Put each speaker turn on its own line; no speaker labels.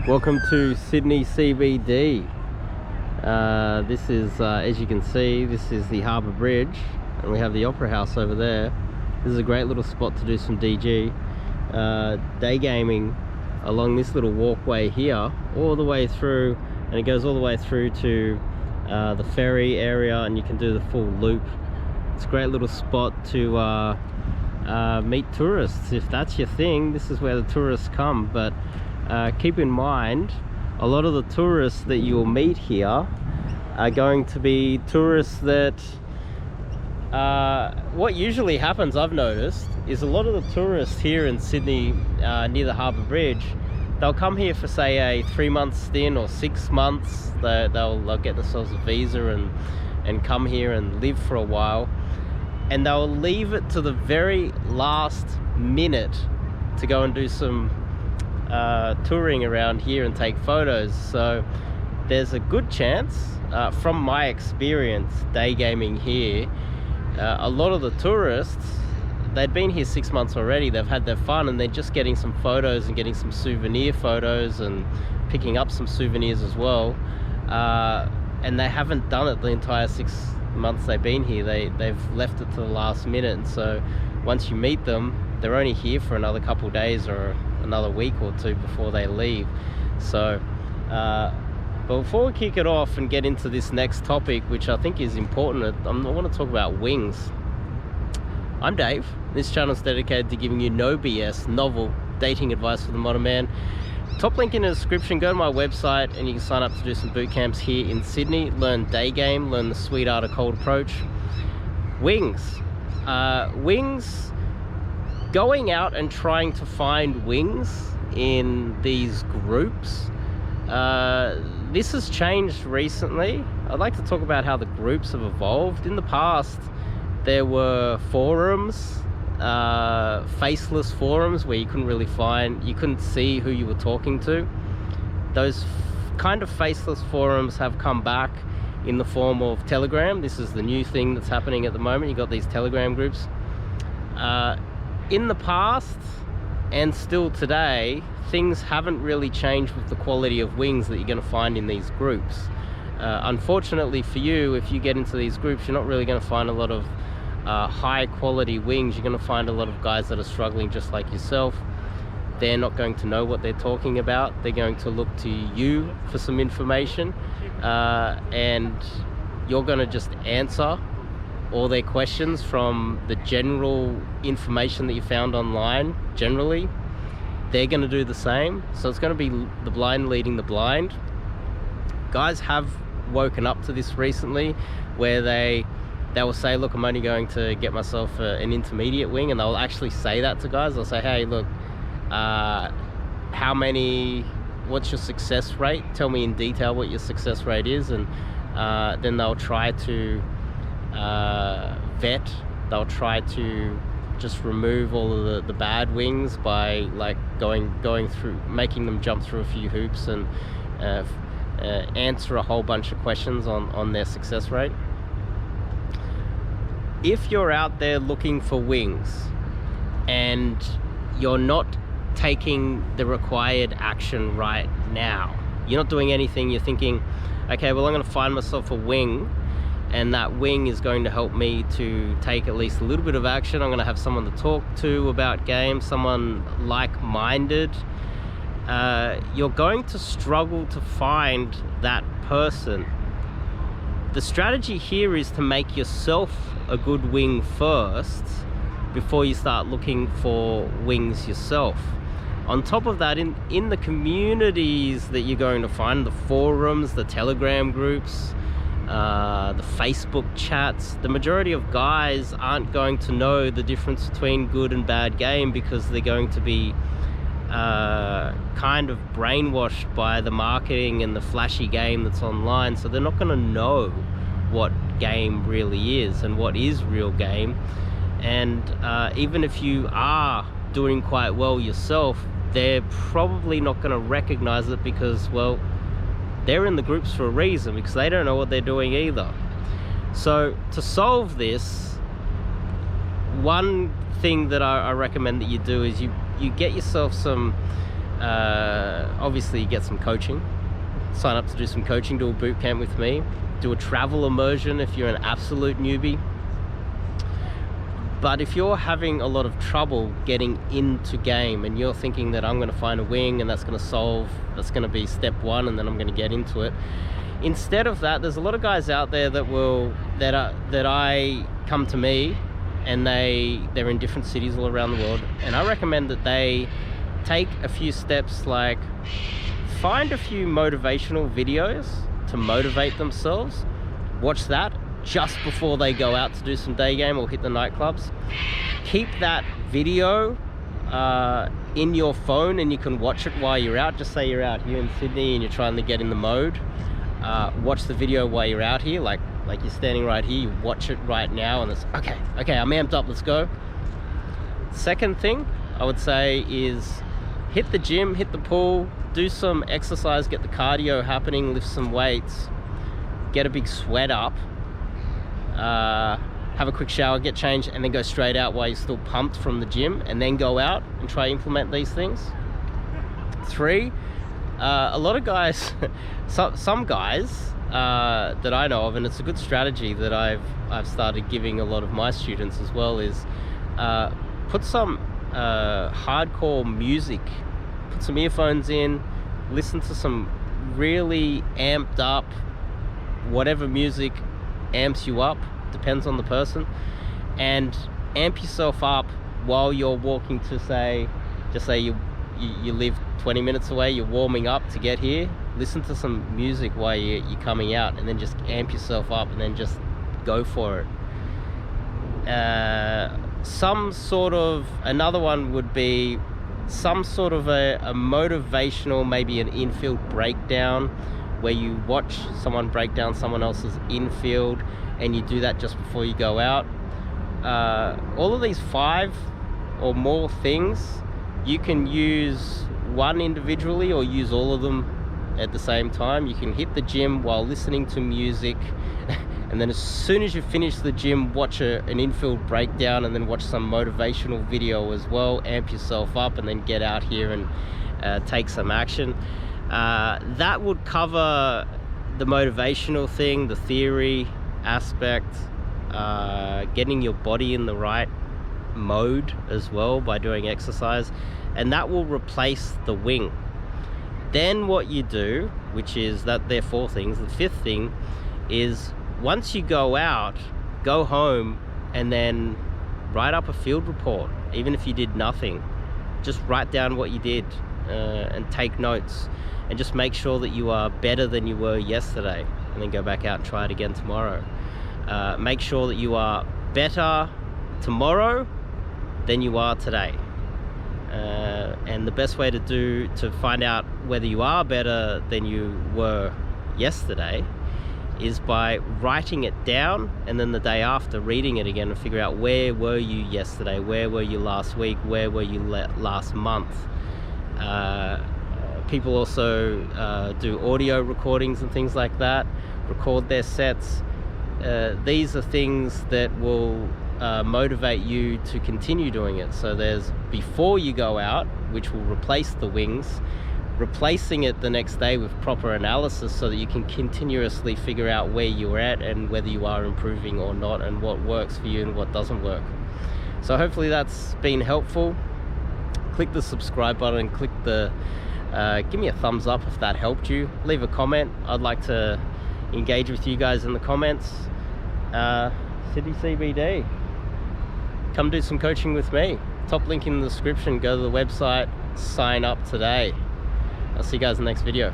Welcome to Sydney CBD. This is, as you can see, this is the Harbour Bridge, and we have the Opera House over there. This is a great little spot to do some DG. Day gaming along this little walkway here, all the way through, and it goes all the way through to the ferry area, and you can do the full loop. It's a great little spot to meet tourists. If that's your thing, this is where the tourists come. But keep in mind, a lot of the tourists that you'll meet here are going to be tourists that what usually happens, I've noticed, is a lot of the tourists here in Sydney near the Harbour Bridge, they'll come here for say a 3-month stint or 6 months. They'll get themselves a visa and come here and live for a while, and they'll leave it to the very last minute to go and do some touring around here and take photos. So there's a good chance, from my experience day gaming here, a lot of the tourists, they'd been here 6 months already, they've had their fun, and they're just getting some photos and getting some souvenir photos and picking up some souvenirs as well, and they haven't done it the entire 6 months they've been here. They've left it to the last minute, and so once you meet them, they're only here for another couple of days or another week or two before they leave. So but before we kick it off and get into this next topic, which I think is important, I want to talk about wings. I'm Dave. This channel is dedicated to giving you no BS, novel dating advice for the modern man. Top link in the description. Go to my website and you can sign up to do some boot camps here in Sydney. Learn day game, learn the sweet art of cold approach. Wings. Wings. Going out and trying to find wings in these groups. This has changed recently. I'd like to talk about how the groups have evolved. In the past, there were forums, faceless forums, where you couldn't see who you were talking to. Those kind of faceless forums have come back in the form of Telegram. This is the new thing that's happening at the moment. You got these Telegram groups. In the past, and still today, things haven't really changed with the quality of wings that you're going to find in these groups. Unfortunately for you, if you get into these groups, you're not really going to find a lot of high quality wings. You're going to find a lot of guys that are struggling just like yourself. They're not going to know what they're talking about. They're going to look to you for some information, and you're going to just answer all their questions from the general information that you found online. Generally, they're going to do the same. So it's going to be the blind leading the blind. Guys have woken up to this recently, where they will say, look, I'm only going to get myself an intermediate wing, and they'll actually say that to guys. They'll say, hey, look, what's your success rate? Tell me in detail what your success rate is. And then they'll try to vet. They'll try to just remove all of the bad wings by like going through, making them jump through a few hoops and answer a whole bunch of questions on their success rate. If you're out there looking for wings and you're not taking the required action right now, you're not doing anything, you're thinking, okay, well, I'm going to find myself a wing, and that wing is going to help me to take at least a little bit of action. I'm going to have someone to talk to about games, someone like-minded. You're going to struggle to find that person. The strategy here is to make yourself a good wing first before you start looking for wings yourself. On top of that, in the communities that you're going to find, the forums, the Telegram groups, the Facebook chats, the majority of guys aren't going to know the difference between good and bad game, because they're going to be kind of brainwashed by the marketing and the flashy game that's online. So they're not going to know what game really is and what is real game. And even if you are doing quite well yourself, they're probably not going to recognize it, because, well, they're in the groups for a reason, because they don't know what they're doing either. So to solve this, one thing that I recommend that you do is you get yourself some obviously get some coaching, sign up to do some coaching, do a boot camp with me, do a travel immersion if you're an absolute newbie. But if you're having a lot of trouble getting into game and you're thinking that I'm going to find a wing and that's going to be step one and then I'm going to get into it, instead of that, there's a lot of guys out there that I come to me, and they're in different cities all around the world, and I recommend that they take a few steps, like find a few motivational videos to motivate themselves, watch that just before they go out to do some day game or hit the nightclubs. Keep that video in your phone, and you can watch it while you're out. Just say you're out here in Sydney and you're trying to get in the mode. Watch the video while you're out here, like you're standing right here, you watch it right now, and it's okay, I'm amped up, let's go. Second thing I would say is hit the gym, hit the pool, do some exercise, get the cardio happening, lift some weights, get a big sweat up, have a quick shower, get changed, and then go straight out while you're still pumped from the gym, and then go out and try to implement these things. 3, a lot of guys, some guys that I know of, and it's a good strategy that I've started giving a lot of my students as well, is put some hardcore music, put some earphones in, listen to some really amped up, whatever music amps you up, depends on the person, and amp yourself up while you're walking to, just say you live 20 minutes away, you're warming up to get here. Listen to some music while you're coming out, and then just amp yourself up, and then just go for it. Another one would be some sort of a motivational, maybe an infield breakdown, where you watch someone break down someone else's infield, and you do that just before you go out. All of these 5 or more things, you can use one individually or use all of them at the same time. You can hit the gym while listening to music, and then as soon as you finish the gym, watch an infield breakdown, and then watch some motivational video as well, amp yourself up, and then get out here and take some action. That would cover the motivational thing, the theory aspect, getting your body in the right mode as well by doing exercise, and that will replace the wing. Then what you do, which is that there are 4 things, the 5th thing is, once you go out, go home and then write up a field report. Even if you did nothing, just write down what you did, and take notes, and just make sure that you are better than you were yesterday, and then go back out and try it again tomorrow. Make sure that you are better tomorrow than you are today. And the best way to find out whether you are better than you were yesterday is by writing it down, and then the day after reading it again and figure out, where were you yesterday, where were you last week, where were you last month. People also do audio recordings and things like that, record their sets. These are things that will motivate you to continue doing it. So there's before you go out, which will replace the wings, replacing it the next day with proper analysis, so that you can continuously figure out where you're at and whether you are improving or not, and what works for you and what doesn't work. So hopefully that's been helpful. Click the subscribe button, click the give me a thumbs up if that helped you. Leave a comment. I'd like to engage with you guys in the comments. City CBD, come do some coaching with me. Top link in the description. Go to the website, sign up today. I'll see you guys in the next video.